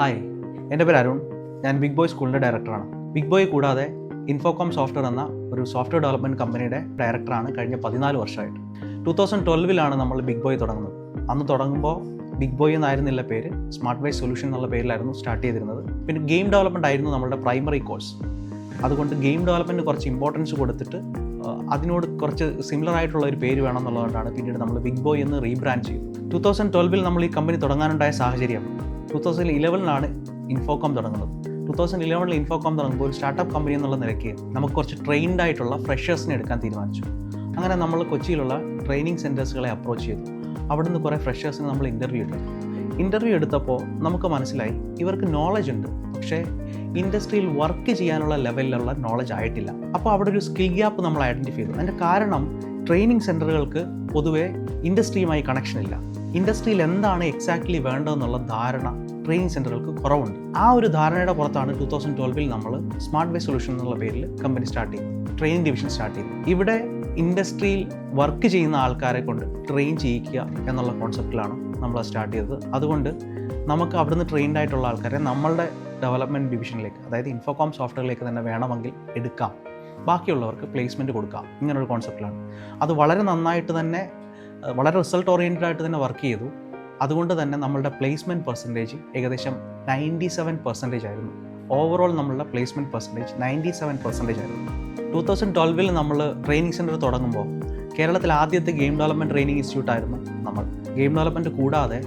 Hi, എൻ്റെ പേര് അരുൺ. ഞാൻ ബിഗ് ബോയ് സ്കൂളിൻ്റെ ഡയറക്ടറാണ്. ബിഗ് ബോയ് കൂടാതെ ഇൻഫോകോം സോഫ്റ്റ്വെയർ എന്ന ഒരു സോഫ്റ്റ്വെയർ ഡെവലപ്മെൻറ്റ് കമ്പനിയുടെ ഡയറക്ടറാണ് കഴിഞ്ഞ 14 വർഷമായിട്ട്. 2012 നമ്മൾ ബിഗ് ബോയ് തുടങ്ങുന്നത്. അന്ന് തുടങ്ങുമ്പോൾ ബിഗ് ബോയ് എന്നായിരുന്നില്ല പേര്, സ്മാർട്ട് വൈസ് സൊല്യൂഷൻ എന്നുള്ള പേരിലായിരുന്നു സ്റ്റാർട്ട് ചെയ്തിരുന്നത്. പിന്നെ ഗെയിം ഡെവലപ്മെൻറ്റ് ആയിരുന്നു നമ്മളുടെ പ്രൈമറി കോഴ്സ്. അതുകൊണ്ട് ഗെയിം ഡെവലപ്മെൻറ്റ് കുറച്ച് ഇമ്പോർട്ടൻസ് കൊടുത്തിട്ട് അതിനോട് കുറച്ച് സിമിലർ ആയിട്ടുള്ള ഒരു പേര് വേണം എന്നുള്ളതുകൊണ്ടാണ് പിന്നീട് നമ്മൾ ബിഗ് ബോയ് എന്ന് റീബ്രാൻഡ് ചെയ്തു. 2012 നമ്മൾ ഈ കമ്പനി തുടങ്ങാനുണ്ടായ സാഹചര്യം 2011 ഇൻഫോകോം തുടങ്ങുന്നത്. 2011 ഇൻഫോകോം തുടങ്ങുമ്പോൾ ഒരു സ്റ്റാർട്ടപ്പ് കമ്പനി എന്നുള്ള നിലയ്ക്ക് നമുക്ക് കുറച്ച് ട്രെയിൻഡ് ആയിട്ടുള്ള ഫ്രഷേഴ്സിനെ എടുക്കാൻ തീരുമാനിച്ചു. അങ്ങനെ നമ്മൾ കൊച്ചിയിലുള്ള ട്രെയിനിങ് സെൻറ്റേഴ്സുകളെ അപ്രോച്ച് ചെയ്തു. അവിടുന്ന് കുറേ ഫ്രഷേഴ്സിനെ നമ്മൾ ഇൻ്റർവ്യൂ എടുത്തപ്പോൾ നമുക്ക് മനസ്സിലായി ഇവർക്ക് നോളജ് ഉണ്ട്, പക്ഷേ ഇൻഡസ്ട്രിയിൽ വർക്ക് ചെയ്യാനുള്ള ലെവലിലുള്ള നോളജ് ആയിട്ടില്ല. അപ്പോൾ അവിടെ ഒരു സ്കിൽ ഗ്യാപ്പ് നമ്മൾ ഐഡൻറ്റിഫൈ ചെയ്തു. അതിൻ്റെ കാരണം ട്രെയിനിങ് സെൻറ്ററുകൾക്ക് പൊതുവെ ഇൻഡസ്ട്രിയുമായി കണക്ഷൻ ഇല്ല. ഇൻഡസ്ട്രിയിൽ എന്താണ് എക്സാക്ട്ലി വേണ്ടതെന്നുള്ള ധാരണ ട്രെയിനിങ് സെൻറ്ററുകൾക്ക് കുറവുണ്ട്. ആ ഒരു ധാരണയുടെ പുറത്താണ് 2012 നമ്മൾ സ്മാർട്ട് വേ സൊല്യൂഷൻ എന്നുള്ള പേരിൽ കമ്പനി സ്റ്റാർട്ട് ചെയ്തു, ട്രെയിനിങ് ഡിവിഷൻ സ്റ്റാർട്ട് ചെയ്തു. ഇവിടെ ഇൻഡസ്ട്രിയിൽ വർക്ക് ചെയ്യുന്ന ആൾക്കാരെ കൊണ്ട് ട്രെയിൻ ചെയ്യിക്കുക എന്നുള്ള കോൺസെപ്റ്റിലാണ് നമ്മൾ സ്റ്റാർട്ട് ചെയ്തത്. അതുകൊണ്ട് നമുക്ക് അവിടുന്ന് ട്രെയിൻഡ് ആയിട്ടുള്ള ആൾക്കാരെ നമ്മളുടെ ഡെവലപ്മെൻറ്റ് ഡിവിഷനിലേക്ക്, അതായത് ഇൻഫോകോം സോഫ്റ്റ്വെയറിലേക്ക് തന്നെ വേണമെങ്കിൽ എടുക്കാം, ബാക്കിയുള്ളവർക്ക് പ്ലേസ്മെൻറ്റ് കൊടുക്കാം, ഇങ്ങനൊരു കോൺസെപ്റ്റിലാണ്. അത് വളരെ നന്നായിട്ട് തന്നെ, വളരെ റിസൾട്ട് ഓറിയൻറ്റഡ് ആയിട്ട് തന്നെ വർക്ക് ചെയ്തു. അതുകൊണ്ട് തന്നെ നമ്മളുടെ പ്ലേസ്മെൻറ്റ് പെർസെൻറ്റേജ് ഏകദേശം 97% ആയിരുന്നു. ഓവറോൾ നമ്മളുടെ പ്ലേസ്മെൻറ്റ് പെർസെൻറ്റേജ് 97% ആയിരുന്നു. 2012 നമ്മൾ ട്രെയിനിങ് സെൻറ്റർ തുടങ്ങുമ്പോൾ കേരളത്തിൽ ആദ്യത്തെ ഗെയിം ഡെവലപ്മെൻറ്റ് ട്രെയിനിങ് ഇൻസ്റ്റിറ്റ്യൂട്ട് ആയിരുന്നു നമ്മൾ. ഗെയിം ഡെവലപ്മെൻറ്റ് കൂടാതെ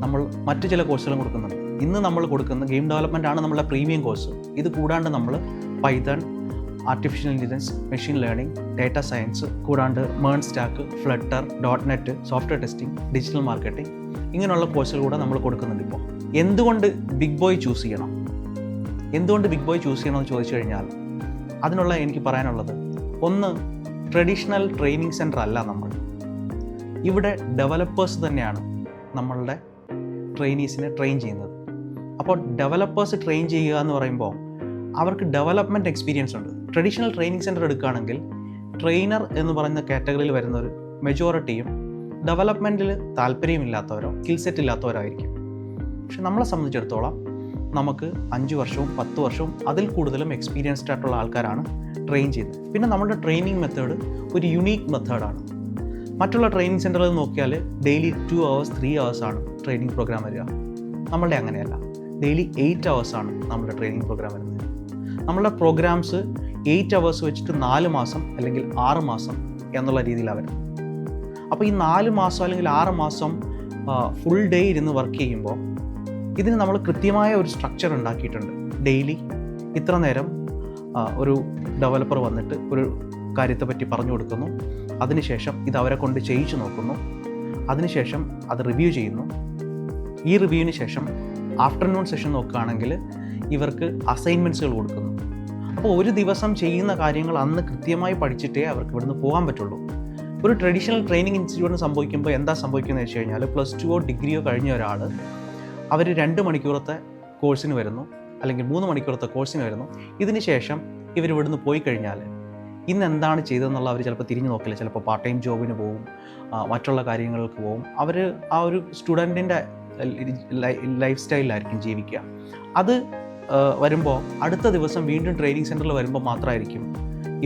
നമ്മൾ മറ്റു ചില കോഴ്സുകളും കൊടുക്കുന്നുണ്ട്. ഇന്ന് നമ്മൾ കൊടുക്കുന്ന ഗെയിം ഡെവലപ്മെൻറ്റ് ആണ് നമ്മളുടെ പ്രീമിയം കോഴ്സ്. ഇത് കൂടാണ്ട് നമ്മൾ Python, artificial intelligence, machine learning, data science, കൂടാണ്ട് മേൺ stack, Flutter, .NET, software testing, digital marketing, ഇങ്ങനെയുള്ള കോഴ്സുകൾ കൂടെ നമ്മൾ കൊടുക്കുന്നുണ്ട്. ഇപ്പോൾ എന്തുകൊണ്ട് ബിഗ് ബോയ് ചൂസ് ചെയ്യണം എന്ന് ചോദിച്ചു കഴിഞ്ഞാൽ അതിനുള്ള എനിക്ക് പറയാനുള്ളത്, ഒന്ന്, ട്രഡീഷണൽ ട്രെയിനിങ് സെൻറ്റർ അല്ല നമ്മൾ. ഇവിടെ ഡെവലപ്പേഴ്സ് തന്നെയാണ് നമ്മളുടെ ട്രെയിനീസിനെ ട്രെയിൻ ചെയ്യുന്നത്. അപ്പോൾ ഡെവലപ്പേഴ്സ് ട്രെയിൻ ചെയ്യുക എന്ന് പറയുമ്പോൾ അവർക്ക് ഡെവലപ്മെൻറ്റ് എക്സ്പീരിയൻസ് ഉണ്ട്. ട്രഡീഷണൽ ട്രെയിനിങ് സെൻറ്റർ എടുക്കുകയാണെങ്കിൽ ട്രെയിനർ എന്ന് പറയുന്ന കാറ്റഗറിയിൽ വരുന്ന ഒരു മെജോറിറ്റിയും ഡെവലപ്മെൻറ്റിൽ താല്പര്യമില്ലാത്തവരോ സ്കിൽ സെറ്റ് ഇല്ലാത്തവരോ ആയിരിക്കും. പക്ഷെ നമ്മളെ സംബന്ധിച്ചിടത്തോളം നമുക്ക് 5 വർഷവും 10 വർഷവും അതിൽ കൂടുതലും എക്സ്പീരിയൻസ്ഡ് ആയിട്ടുള്ള ആൾക്കാരാണ് ട്രെയിൻ ചെയ്യുന്നത്. പിന്നെ നമ്മുടെ ട്രെയിനിങ് മെത്തേഡ് ഒരു യുണീക്ക് മെത്തേഡാണ്. മറ്റുള്ള ട്രെയിനിങ് സെൻറ്ററിൽ നോക്കിയാൽ ഡെയിലി 2 hours 3 hours ആണ് ട്രെയിനിങ് പ്രോഗ്രാം വരിക. നമ്മളുടെ അങ്ങനെയല്ല, ഡെയിലി 8 hours ആണ് നമ്മുടെ ട്രെയിനിങ് പ്രോഗ്രാം വരുന്നത്. നമ്മളുടെ പ്രോഗ്രാംസ് 8 hours വെച്ചിട്ട് 4 മാസം അല്ലെങ്കിൽ 6 മാസം എന്നുള്ള രീതിയിലാണ് വരുന്നത്. അപ്പോൾ ഈ 4 മാസം അല്ലെങ്കിൽ 6 മാസം ഫുൾ ഡേ ഇരുന്ന് വർക്ക് ചെയ്യുമ്പോൾ ഇതിന് നമ്മൾ കൃത്യമായ ഒരു സ്ട്രക്ചർ ഉണ്ടാക്കിയിട്ടുണ്ട്. ഡെയിലി ഇത്ര നേരം ഒരു ഡെവലപ്പർ വന്നിട്ട് ഒരു കാര്യത്തെ പറ്റി പറഞ്ഞു കൊടുക്കുന്നു, അതിനുശേഷം ഇത് അവരെ കൊണ്ട് ചെയ്യിച്ചു നോക്കുന്നു, അതിനുശേഷം അത് റിവ്യൂ ചെയ്യുന്നു. ഈ റിവ്യൂവിന് ശേഷം ആഫ്റ്റർനൂൺ സെഷൻ നോക്കുകയാണെങ്കിൽ ഇവർക്ക് അസൈൻമെൻറ്റ്സുകൾ കൊടുക്കുന്നു. അപ്പോൾ ഒരു ദിവസം ചെയ്യുന്ന കാര്യങ്ങൾ അന്ന് കൃത്യമായി പഠിച്ചിട്ടേ അവർക്ക് ഇവിടുന്ന് പോകാൻ പറ്റുള്ളൂ. ഒരു ട്രഡീഷണൽ ട്രെയിനിങ് ഇൻസ്റ്റിറ്റ്യൂട്ടിന് സംഭവിക്കുമ്പോൾ എന്താ സംഭവിക്കുന്നത് വെച്ച് കഴിഞ്ഞാൽ, +2 ഡിഗ്രിയോ കഴിഞ്ഞ ഒരാൾ അവർ 2 മണിക്കൂറത്തെ കോഴ്സിന് വരുന്നു, അല്ലെങ്കിൽ 3 മണിക്കൂറത്തെ കോഴ്സിന് വരുന്നു. ഇതിന് ശേഷം ഇവർ ഇവിടുന്ന് പോയി കഴിഞ്ഞാൽ ഇന്ന് എന്താണ് ചെയ്തതെന്നുള്ള അവർ ചിലപ്പോൾ തിരിഞ്ഞു നോക്കില്ല. ചിലപ്പോൾ പാർട്ട് ടൈം ജോബിന് പോവും, മറ്റുള്ള കാര്യങ്ങൾക്ക് പോവും. അവർ ആ ഒരു സ്റ്റുഡൻറ്റിൻ്റെ ലൈഫ് സ്റ്റൈലിലായിരിക്കും ജീവിക്കുക. അത് വരുമ്പോൾ അടുത്ത ദിവസം വീണ്ടും ട്രെയിനിങ് സെൻറ്ററിൽ വരുമ്പോൾ മാത്രമായിരിക്കും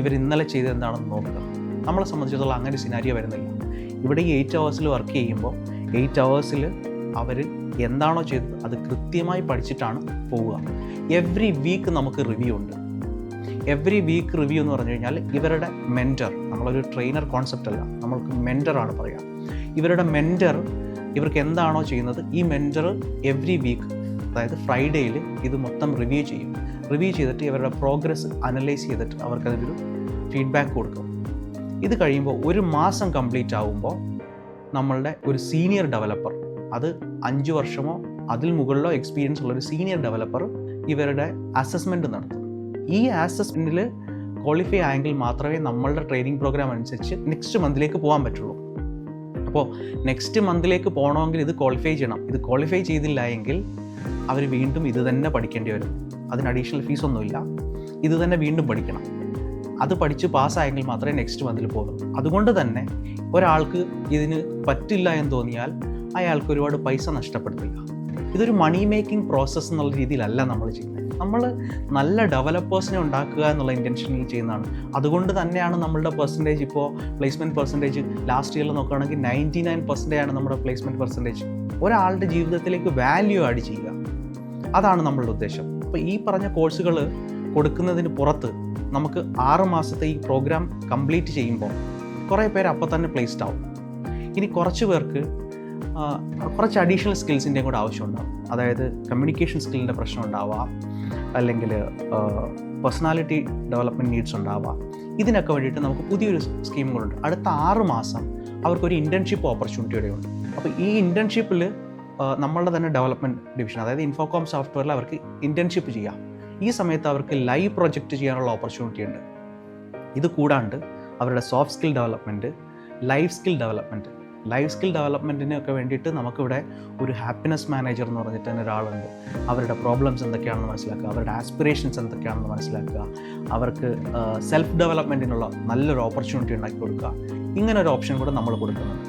ഇവർ ഇന്നലെ ചെയ്തത് എന്താണെന്ന് നോക്കുക. നമ്മളെ സംബന്ധിച്ചിടത്തോളം അങ്ങനെ സിനാരിയോ വരുന്നില്ല. ഇവിടെ ഈ 8 hours വർക്ക് ചെയ്യുമ്പോൾ 8 hours അവർ എന്താണോ ചെയ്തത് അത് കൃത്യമായി പഠിച്ചിട്ടാണ് പോവുക. എവ്രി വീക്ക് നമുക്ക് റിവ്യൂ ഉണ്ട്. എവ്രി വീക്ക് റിവ്യൂ എന്ന് പറഞ്ഞു കഴിഞ്ഞാൽ ഇവരുടെ മെൻറ്റർ, നമ്മളൊരു ട്രെയിനർ കോൺസെപ്റ്റ് അല്ല, നമ്മൾക്ക് മെൻറ്ററാണ് പറയുക. ഇവരുടെ മെൻറ്റർ ഇവർക്ക് എന്താണോ ചെയ്യുന്നത് ഈ മെൻറ്റർ എവ്രി വീക്ക്, അതായത് ഫ്രൈഡേയിൽ ഇത് മൊത്തം റിവ്യൂ ചെയ്യും. റിവ്യൂ ചെയ്തിട്ട് ഇവരുടെ പ്രോഗ്രസ് അനലൈസ് ചെയ്തിട്ട് അവർക്കതിനൊരു ഫീഡ്ബാക്ക് കൊടുക്കും. ഇത് കഴിയുമ്പോൾ 1 മാസം കംപ്ലീറ്റ് ആകുമ്പോൾ നമ്മളുടെ ഒരു സീനിയർ ഡെവലപ്പർ, അത് 5 വർഷമോ അതിൽ മുകളിലോ എക്സ്പീരിയൻസ് ഉള്ളൊരു സീനിയർ ഡെവലപ്പർ ഇവരുടെ അസസ്മെൻറ്റ് നടത്തും. ഈ അസസ്മെൻറ്റിൽ ക്വാളിഫൈ ആയെങ്കിൽ മാത്രമേ നമ്മളുടെ ട്രെയിനിങ് പ്രോഗ്രാം അനുസരിച്ച് നെക്സ്റ്റ് മന്തിലേക്ക് പോകാൻ പറ്റുള്ളൂ. അപ്പോൾ നെക്സ്റ്റ് മന്തിലേക്ക് പോകണമെങ്കിൽ ഇത് ക്വാളിഫൈ ചെയ്യണം. ഇത് ക്വാളിഫൈ ചെയ്തില്ല എങ്കിൽ അവർ വീണ്ടും ഇത് തന്നെ പഠിക്കേണ്ടി വരും. അതിന് അഡീഷണൽ ഫീസൊന്നുമില്ല, ഇത് തന്നെ വീണ്ടും പഠിക്കണം. അത് പഠിച്ച് പാസ്സായെങ്കിൽ മാത്രമേ നെക്സ്റ്റ് മന്തിൽ പോകുള്ളൂ. അതുകൊണ്ട് തന്നെ ഒരാൾക്ക് ഇതിന് പറ്റില്ല എന്ന് തോന്നിയാൽ അയാൾക്ക് ഒരുപാട് പൈസ നഷ്ടപ്പെടുത്തില്ല. ഇതൊരു മണി മേക്കിംഗ് പ്രോസസ്സ് എന്നുള്ള രീതിയിലല്ല നമ്മൾ ചെയ്യുന്നത്. നമ്മൾ നല്ല ഡെവലപ്പേഴ്സിനെ ഉണ്ടാക്കുക എന്നുള്ള ഇൻറ്റൻഷനിൽ ചെയ്യുന്നതാണ്. അതുകൊണ്ട് തന്നെയാണ് നമ്മളുടെ പെർസെൻറ്റേജ് ഇപ്പോൾ പ്ലേസ്മെൻറ്റ് പെർസെൻറ്റേജ് ലാസ്റ്റ് ഇയറിൽ നോക്കുകയാണെങ്കിൽ 99% ആണ് നമ്മുടെ പ്ലേസ്മെൻറ്റ് പെർസെൻറ്റേജ്. ഒരാളുടെ ജീവിതത്തിലേക്ക് വാല്യൂ ആഡ് ചെയ്യുക, അതാണ് നമ്മളുടെ ഉദ്ദേശം. അപ്പോൾ ഈ പറഞ്ഞ കോഴ്സുകൾ കൊടുക്കുന്നതിന് പുറത്ത് നമുക്ക് 6 മാസത്തെ ഈ പ്രോഗ്രാം കംപ്ലീറ്റ് ചെയ്യുമ്പോൾ കുറേ പേര് അപ്പോൾ തന്നെ പ്ലേസ്ഡ് ആവും. ഇനി കുറച്ച് പേർക്ക് കുറച്ച് അഡീഷണൽ സ്കിൽസിൻ്റെയും കൂടെ ആവശ്യമുണ്ടാകും. അതായത് കമ്മ്യൂണിക്കേഷൻ സ്കില്ലിൻ്റെ പ്രശ്നം ഉണ്ടാവുക, അല്ലെങ്കിൽ പേഴ്സണാലിറ്റി ഡെവലപ്മെൻറ്റ് നീഡ്സ് ഉണ്ടാവുക. ഇതിനൊക്കെ വേണ്ടിയിട്ട് നമുക്ക് പുതിയൊരു സ്കീമുകളുണ്ട്. അടുത്ത 6 മാസം അവർക്കൊരു ഇൻറ്റേൺഷിപ്പ് ഓപ്പർച്യൂണിറ്റിയുടെ ഉണ്ട്. അപ്പോൾ ഈ ഇൻറ്റേൺഷിപ്പിൽ നമ്മളുടെ തന്നെ ഡെവലപ്മെൻറ്റ് ഡിവിഷൻ, അതായത് ഇൻഫോകോം സോഫ്റ്റ്വെയറിൽ അവർക്ക് ഇൻറ്റേൺഷിപ്പ് ചെയ്യാം. ഈ സമയത്ത് അവർക്ക് ലൈവ് പ്രൊജക്റ്റ് ചെയ്യാനുള്ള ഓപ്പർച്യൂണിറ്റി ഉണ്ട്. ഇത് കൂടാണ്ട് അവരുടെ soft skill development, life skill ഡെവലപ്മെൻറ്റിനൊക്കെ വേണ്ടിയിട്ട് നമുക്കിവിടെ ഒരു ഹാപ്പിനെസ് മാനേജർ എന്ന് പറഞ്ഞിട്ട് തന്നെ ഒരാളുണ്ട്. അവരുടെ പ്രോബ്ലംസ് എന്തൊക്കെയാണെന്ന് മനസ്സിലാക്കുക, അവരുടെ ആസ്പിറേഷൻസ് എന്തൊക്കെയാണെന്ന് മനസ്സിലാക്കുക, അവർക്ക് സെൽഫ് ഡെവലപ്മെൻറ്റിനുള്ള നല്ലൊരു ഓപ്പർച്യൂണിറ്റി ഉണ്ടാക്കി കൊടുക്കുക. ഇങ്ങനെ ഒരു ഓപ്ഷൻ കൂടെ നമ്മൾ കൊടുക്കുന്നുണ്ട്.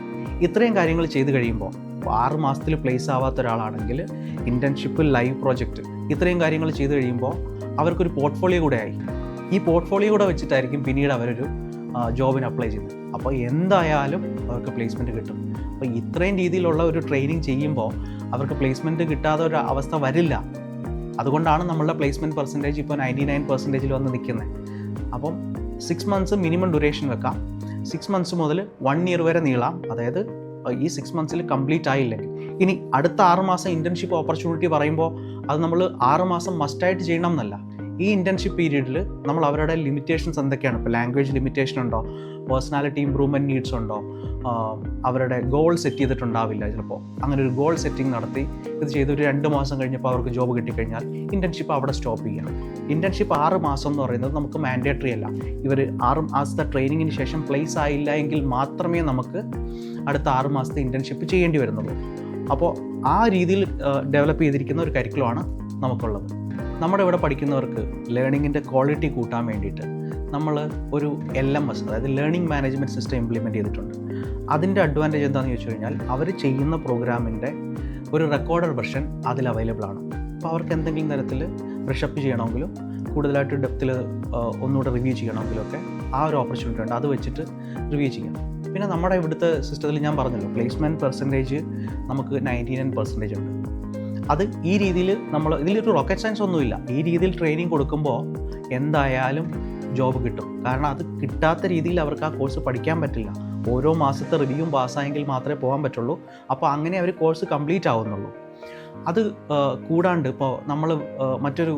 ഇത്രയും കാര്യങ്ങൾ ചെയ്ത് കഴിയുമ്പോൾ 6 മാസത്തിൽ പ്ലേസ് ആവാത്ത ഒരാളാണെങ്കിൽ ഇൻറ്റേൺഷിപ്പ്, ലൈവ് പ്രോജക്റ്റ്, ഇത്രയും കാര്യങ്ങൾ ചെയ്ത് കഴിയുമ്പോൾ അവർക്കൊരു പോർട്ട്ഫോളിയോ കൂടെ ആയി. ഈ പോർട്ട്ഫോളിയോ കൂടെ വെച്ചിട്ടായിരിക്കും പിന്നീട് അവരൊരു ജോബിന് അപ്ലൈ ചെയ്യുന്നത്. അപ്പോൾ എന്തായാലും അവർക്ക് പ്ലേസ്മെൻറ്റ് കിട്ടും. അപ്പോൾ ഇത്രയും രീതിയിലുള്ള ഒരു ട്രെയിനിങ് ചെയ്യുമ്പോൾ അവർക്ക് പ്ലേസ്മെൻറ്റ് കിട്ടാത്ത ഒരു അവസ്ഥ വരില്ല. അതുകൊണ്ടാണ് നമ്മളുടെ പ്ലേസ്മെൻറ്റ് പെർസെൻറ്റേജ് ഇപ്പോൾ 99% വന്ന് നിൽക്കുന്നത്. അപ്പം 6 മന്ത്സ് മിനിമം ഡ്യൂറേഷൻ വെക്കാം. 6 മന്ത്സ് മുതൽ 1 ഇയർ വരെ നീളാം. അതായത് ഈ 6 മന്ത്സിൽ കംപ്ലീറ്റ് ആയില്ലെങ്കിൽ ഇനി അടുത്ത 6 മാസം ഇൻറ്റേൺഷിപ്പ് ഓപ്പർച്യൂണിറ്റി പറയുമ്പോൾ അത് നമ്മൾ 6 മാസം മസ്റ്റായിട്ട് ചെയ്യണം എന്നല്ല. ഈ ഇൻറ്റേൺഷിപ്പ് പീരീഡിൽ നമ്മൾ അവരുടെ ലിമിറ്റേഷൻസ് എന്തൊക്കെയാണ്, ഇപ്പോൾ ലാംഗ്വേജ് ലിമിറ്റേഷൻ ഉണ്ടോ, പേഴ്സണാലിറ്റി ഇമ്പ്രൂവ്മെൻറ്റ് നീഡ്സ് ഉണ്ടോ, അവരുടെ ഗോൾ സെറ്റ് ചെയ്തിട്ടുണ്ടാവില്ല ചിലപ്പോൾ. അങ്ങനെ ഒരു ഗോൾ സെറ്റിംഗ് നടത്തി ഇത് ചെയ്ത് ഒരു 2 മാസം കഴിഞ്ഞപ്പോൾ അവർക്ക് ജോബ് കിട്ടിക്കഴിഞ്ഞാൽ ഇൻറ്റേൺഷിപ്പ് അവിടെ സ്റ്റോപ്പ് ചെയ്യാം. ഇൻറ്റേൺഷിപ്പ് 6 മാസം എന്ന് പറയുന്നത് നമുക്ക് മാൻഡേറ്ററി അല്ല. ഇവർ 6 മാസത്തെ ട്രെയിനിങ്ങിന് ശേഷം പ്ലേസ് ആയില്ല എങ്കിൽ മാത്രമേ നമുക്ക് അടുത്ത 6 മാസത്തെ ഇൻറ്റേൺഷിപ്പ് ചെയ്യേണ്ടി വരുന്നുള്ളൂ. അപ്പോൾ ആ രീതിയിൽ ഡെവലപ്പ് ചെയ്തിരിക്കുന്ന ഒരു കരിക്കുലമാണ് നമുക്കുള്ളത്. നമ്മുടെ ഇവിടെ പഠിക്കുന്നവർക്ക് ലേണിങ്ങിൻ്റെ ക്വാളിറ്റി കൂട്ടാൻ വേണ്ടിയിട്ട് നമ്മൾ ഒരു LMS, അതായത് ലേണിംഗ് മാനേജ്മെൻറ്റ് സിസ്റ്റം ഇംപ്ലിമെൻറ്റ് ചെയ്തിട്ടുണ്ട്. അതിൻ്റെ അഡ്വാൻറ്റേജ് എന്താണെന്ന് ചോദിച്ചു കഴിഞ്ഞാൽ അവർ ചെയ്യുന്ന പ്രോഗ്രാമിൻ്റെ ഒരു റെക്കോർഡഡ് വെർഷൻ അതിൽ അവൈലബിൾ ആണ്. അപ്പോൾ അവർക്ക് എന്തെങ്കിലും തരത്തിൽ ബ്രഷപ്പ് ചെയ്യണമെങ്കിലും കൂടുതലായിട്ട് ഡെപ്തിൽ ഒന്നുകൂടെ റിവ്യൂ ചെയ്യണമെങ്കിലൊക്കെ ആ ഒരു ഓപ്പർച്യൂണിറ്റി ഉണ്ട്. അത് വെച്ചിട്ട് റിവ്യൂ ചെയ്യാം. പിന്നെ നമ്മുടെ ഇവിടുത്തെ സിസ്റ്റത്തിൽ ഞാൻ പറഞ്ഞല്ലോ, പ്ലേസ്മെൻറ്റ് പെർസെൻറ്റേജ് നമുക്ക് 99% ഉണ്ട്. അത് ഈ രീതിയിൽ നമ്മൾ ഇതിലൊരു റോക്കറ്റ് സയൻസ് ഒന്നുമില്ല. ഈ രീതിയിൽ ട്രെയിനിങ് കൊടുക്കുമ്പോൾ എന്തായാലും ജോബ് കിട്ടും. കാരണം അത് കിട്ടാത്ത രീതിയിൽ അവർക്ക് ആ കോഴ്സ് പഠിക്കാൻ പറ്റില്ല. ഓരോ മാസത്തെ റിവ്യൂവും പാസ്സായെങ്കിൽ മാത്രമേ പോകാൻ പറ്റുള്ളൂ. അപ്പോൾ അങ്ങനെ അവർ കോഴ്സ് കംപ്ലീറ്റ് ആവുന്നുള്ളൂ. അത് കൂടാണ്ട് ഇപ്പോൾ നമ്മൾ മറ്റൊരു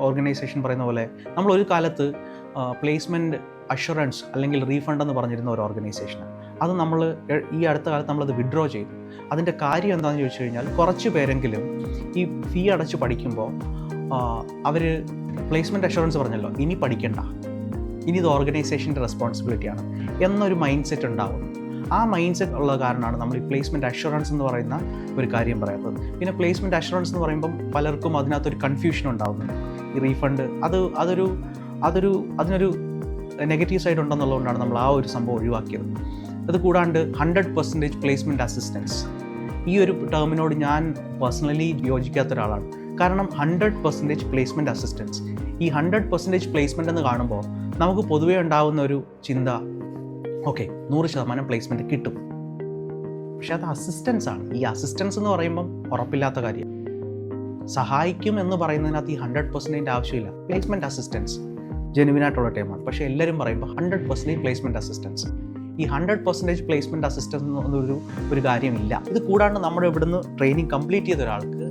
ഓർഗനൈസേഷൻ പറയുന്ന പോലെ നമ്മളൊരു കാലത്ത് പ്ലേസ്മെൻറ്റ് അഷുറൻസ് അല്ലെങ്കിൽ റീഫണ്ട് എന്ന് പറഞ്ഞിരുന്ന ഒരു ഓർഗനൈസേഷനാണ്. അത് നമ്മൾ ഈ അടുത്ത കാലത്ത് നമ്മളത് വിഡ്രോ ചെയ്തു. അതിൻ്റെ കാര്യം എന്താണെന്ന് ചോദിച്ചു കഴിഞ്ഞാൽ കുറച്ച് പേരെങ്കിലും ഈ ഫീ അടച്ച് പഠിക്കുമ്പോൾ അവർ പ്ലേസ്മെൻറ്റ് അഷുറൻസ് പറഞ്ഞല്ലോ, ഇനി പഠിക്കണ്ട, ഇനി ഇത് ഓർഗനൈസേഷൻ്റെ റെസ്പോൺസിബിലിറ്റിയാണ് എന്നൊരു മൈൻഡ് സെറ്റ് ഉണ്ടാകുന്നു. ആ മൈൻഡ് സെറ്റ് ഉള്ള കാരണമാണ് നമ്മൾ ഈ പ്ലേസ്മെൻറ്റ് അഷുറൻസ് എന്ന് പറയുന്ന ഒരു കാര്യം പറയാത്തത്. പിന്നെ പ്ലേസ്മെൻറ്റ് അഷുറൻസ് എന്ന് പറയുമ്പം പലർക്കും അതിനകത്തൊരു കൺഫ്യൂഷൻ ഉണ്ടാകുന്നുണ്ട്. ഈ റീഫണ്ട് അതിനൊരു നെഗറ്റീവ് സൈഡ് ഉണ്ടെന്നുള്ളതുകൊണ്ടാണ് നമ്മൾ ആ ഒരു സംഭവം ഒഴിവാക്കിയത്. അത് കൂടാണ്ട് 100% പ്ലേസ്മെൻറ്റ് അസിസ്റ്റൻസ്, ഈ ഒരു ടേമിനോട് ഞാൻ പേഴ്സണലി യോജിക്കാത്ത ഒരാളാണ്. കാരണം 100% പ്ലേസ്മെൻറ്റ് അസിസ്റ്റൻസ്, ഈ 100% പ്ലേസ്മെൻ്റ് എന്ന് കാണുമ്പോൾ നമുക്ക് പൊതുവേ ഉണ്ടാകുന്ന ഒരു ചിന്ത, ഓക്കെ 100% പ്ലേസ്മെൻറ്റ് കിട്ടും. പക്ഷേ അത് അസിസ്റ്റൻസ് ആണ്. ഈ അസിസ്റ്റൻസ് എന്ന് പറയുമ്പം ഉറപ്പില്ലാത്ത കാര്യം. സഹായിക്കും എന്ന് പറയുന്നതിനകത്ത് ഈ 100% ആവശ്യമില്ല. പ്ലേസ്മെൻറ്റ് അസിസ്റ്റൻസ് ജെനുവിനായിട്ടുള്ള ടൈമാണ്. പക്ഷേ എല്ലാവരും പറയുമ്പോൾ 100% പ്ലേസ്മെൻറ്റ് അസിസ്റ്റൻസ്. ഈ 100% പ്ലേസ്മെൻറ്റ് അസിസ്റ്റൻസ് എന്നൊരു കാര്യമില്ല. ഇത് കൂടാണ്ട് നമ്മുടെ ഇവിടുന്ന് ട്രെയിനിങ് കംപ്ലീറ്റ് ചെയ്ത ഒരാൾക്ക്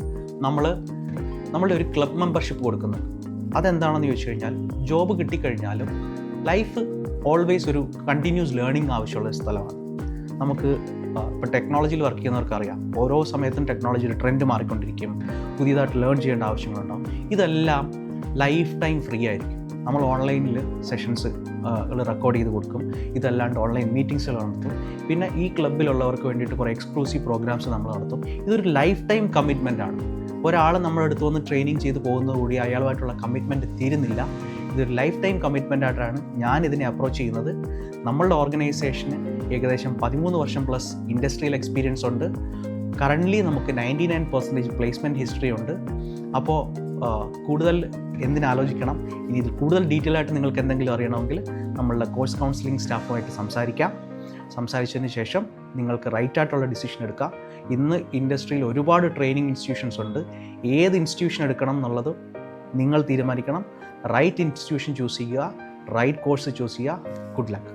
നമ്മളുടെ ഒരു ക്ലബ് മെമ്പർഷിപ്പ് കൊടുക്കുന്നുണ്ട്. അതെന്താണെന്ന് ചോദിച്ചു കഴിഞ്ഞാൽ, ജോബ് കിട്ടിക്കഴിഞ്ഞാലും ലൈഫ് ഓൾവേസ് ഒരു കണ്ടിന്യൂസ് ലേണിംഗ് ആവശ്യമുള്ള ഒരു സ്ഥലമാണ്. നമുക്ക് ഇപ്പോൾ ടെക്നോളജിയിൽ വർക്ക് ചെയ്യുന്നവർക്കറിയാം, ഓരോ സമയത്തും ടെക്നോളജിയുടെ ട്രെൻഡ് മാറിക്കൊണ്ടിരിക്കും, പുതിയതായിട്ട് ലേൺ ചെയ്യേണ്ട ആവശ്യങ്ങളുണ്ടാവും. ഇതെല്ലാം ലൈഫ് ടൈം ഫ്രീ ആയിരിക്കും. നമ്മൾ ഓൺലൈനിൽ സെഷൻസ് റെക്കോർഡ് ചെയ്ത് കൊടുക്കും. ഇതല്ലാണ്ട് ഓൺലൈൻ മീറ്റിംഗ്സുകൾ നടത്തും. പിന്നെ ഈ ക്ലബ്ബിലുള്ളവർക്ക് വേണ്ടിയിട്ട് കുറേ എക്സ്ക്ലൂസീവ് പ്രോഗ്രാംസ് നമ്മൾ നടത്തും. ഇതൊരു ലൈഫ് ടൈം കമ്മിറ്റ്മെൻ്റ് ആണ്. ഒരാൾ നമ്മുടെ അടുത്ത് വന്ന് ട്രെയിനിങ് ചെയ്ത് പോകുന്നതുകൂടി അയാളുമായിട്ടുള്ള കമ്മിറ്റ്മെൻറ്റ് തീരുന്നില്ല. ഇതൊരു ലൈഫ് ടൈം കമ്മിറ്റ്മെൻ്റ് ആയിട്ടാണ് ഞാനിതിനെ അപ്രോച്ച് ചെയ്യുന്നത്. നമ്മളുടെ ഓർഗനൈസേഷന് ഏകദേശം 13 വർഷം പ്ലസ് ഇൻഡസ്ട്രിയൽ എക്സ്പീരിയൻസ് ഉണ്ട്. കറൻ്റ്ലി നമുക്ക് 99% പ്ലേസ്മെൻറ്റ് ഹിസ്റ്ററി ഉണ്ട്. അപ്പോൾ കൂടുതൽ എന്തിനാലോചിക്കണം, ഇനി ഇതിൽ കൂടുതൽ ഡീറ്റെയിൽ ആയിട്ട് നിങ്ങൾക്ക് എന്തെങ്കിലും അറിയണമെങ്കിൽ നമ്മളുടെ കോഴ്സ് കൗൺസിലിംഗ് സ്റ്റാഫുമായിട്ട് സംസാരിച്ചതിന് ശേഷം നിങ്ങൾക്ക് റൈറ്റ് ആയിട്ടുള്ള ഡിസിഷൻ എടുക്കാം. ഇന്ന് ഇൻഡസ്ട്രിയിൽ ഒരുപാട് ട്രെയിനിങ് ഇൻസ്റ്റിറ്റ്യൂഷൻസ് ഉണ്ട്. ഏത് ഇൻസ്റ്റിറ്റ്യൂഷൻ എടുക്കണം എന്നുള്ളത് നിങ്ങൾ തീരുമാനിക്കണം. റൈറ്റ് ഇൻസ്റ്റിറ്റ്യൂഷൻ ചൂസ് ചെയ്യുക, റൈറ്റ് കോഴ്സ് ചൂസ് ചെയ്യുക. Good luck.